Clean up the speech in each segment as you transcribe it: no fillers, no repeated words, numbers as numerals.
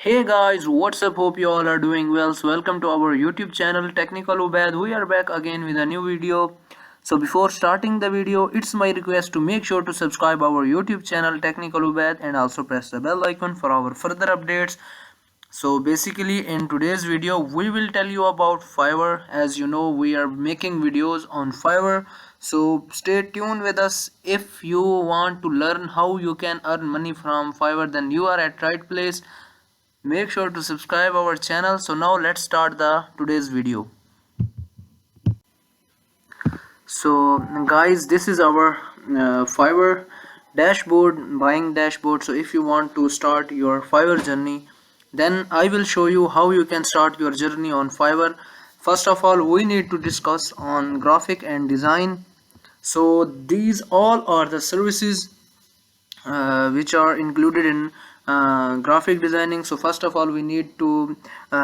Hey guys, what's up? Hope you all are doing well. So welcome to our YouTube channel Technical Ubad. We are back again with a new video. So before starting the video, it's my request to make sure to subscribe our YouTube channel Technical Ubad and also press the bell icon for our further updates. So basically in today's video we will tell you about Fiverr. As you know, we are making videos on Fiverr, so stay tuned with us. If you want to learn how you can earn money from Fiverr, then you are at right place. Make sure to subscribe our channel. So now let's start the today's video. So guys, this is our Fiverr dashboard, buying dashboard. So if you want to start your Fiverr journey, then I will show you how you can start your journey on Fiverr. First of all, we need to discuss on graphic and design. So these all are the services which are included in graphic designing. So first of all, we need to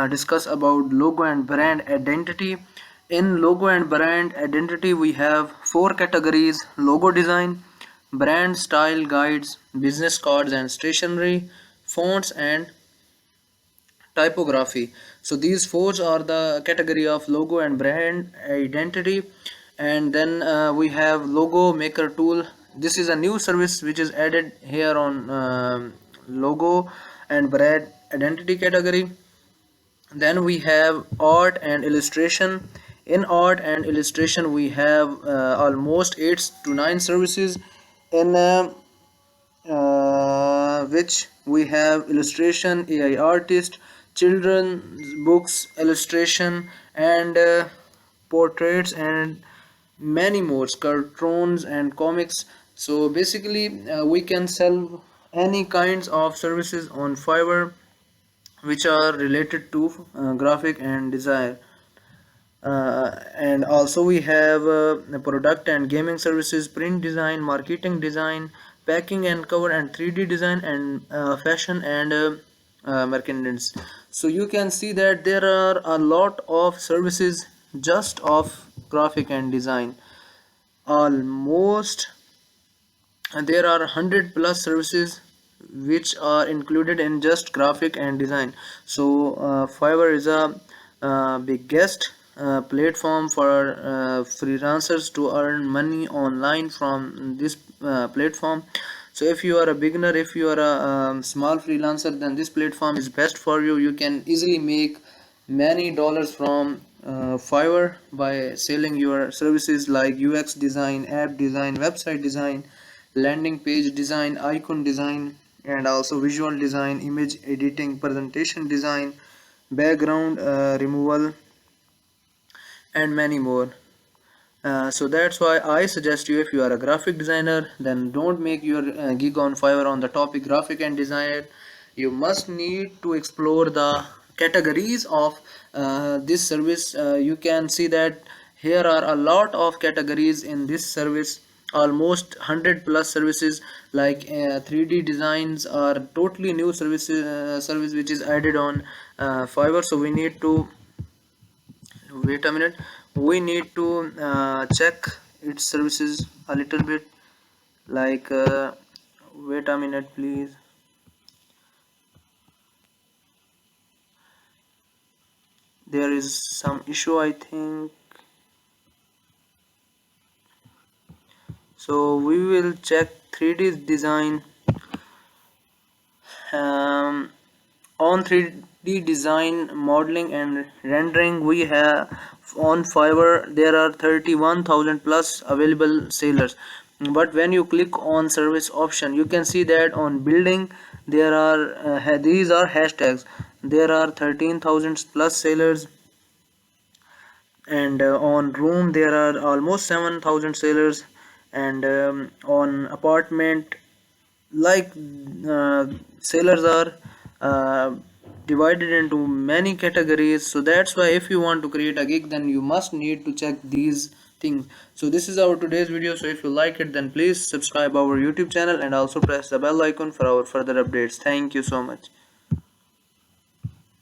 discuss about logo and brand identity. In logo and brand identity, we have four categories: logo design, brand style guides, business cards and stationery, fonts and typography. So these four are the category of logo and brand identity. And then we have logo maker tool. This is a new service which is added here on logo and brand identity category. Then we have art and illustration. In art and illustration we have almost 8 to 9 services, in which we have illustration, AI artist, children's books illustration, and portraits, and many more, cartoons and comics. So basically we can sell any kinds of services on Fiverr which are related to graphic and design. And also we have product and gaming services, print design, marketing design, packing and cover, and 3D design, and fashion and merchandise. So you can see that there are a lot of services just of graphic and design. Almost there are 100 plus services which are included in just graphic and design. So Fiverr is a biggest platform for freelancers to earn money online from this platform. So if you are a beginner, if you are a small freelancer, then this platform is best for you. You can easily make many dollars from Fiverr by selling your services like UX design, app design, website design, landing page design, icon design, and also visual design, image editing, presentation design, background removal, and many more. So that's why I suggest you, if you are a graphic designer, then don't make your gig on Fiverr on the topic graphic and design. You must need to explore the categories of this service. You can see that here are a lot of categories in this service, almost 100 plus services. Like 3D designs are totally new service which is added on Fiverr. So we need to wait a minute, we need to check its services a little bit. Like wait a minute please. There is some issue, I think. So we will check 3D design. On 3D design, modeling and rendering, we have on Fiverr there are 31,000 plus available sellers. But when you click on service option, you can see that on building there are these are hashtags. There are 13,000 plus sellers, and on room there are almost 7,000 sellers, and on apartment, like sellers are uh, divided into many categories. So that's why if you want to create a gig, then you must need to check these things. So this is our today's video. So if you like it, then please subscribe our YouTube channel and also press the bell icon for our further updates. Thank you so much.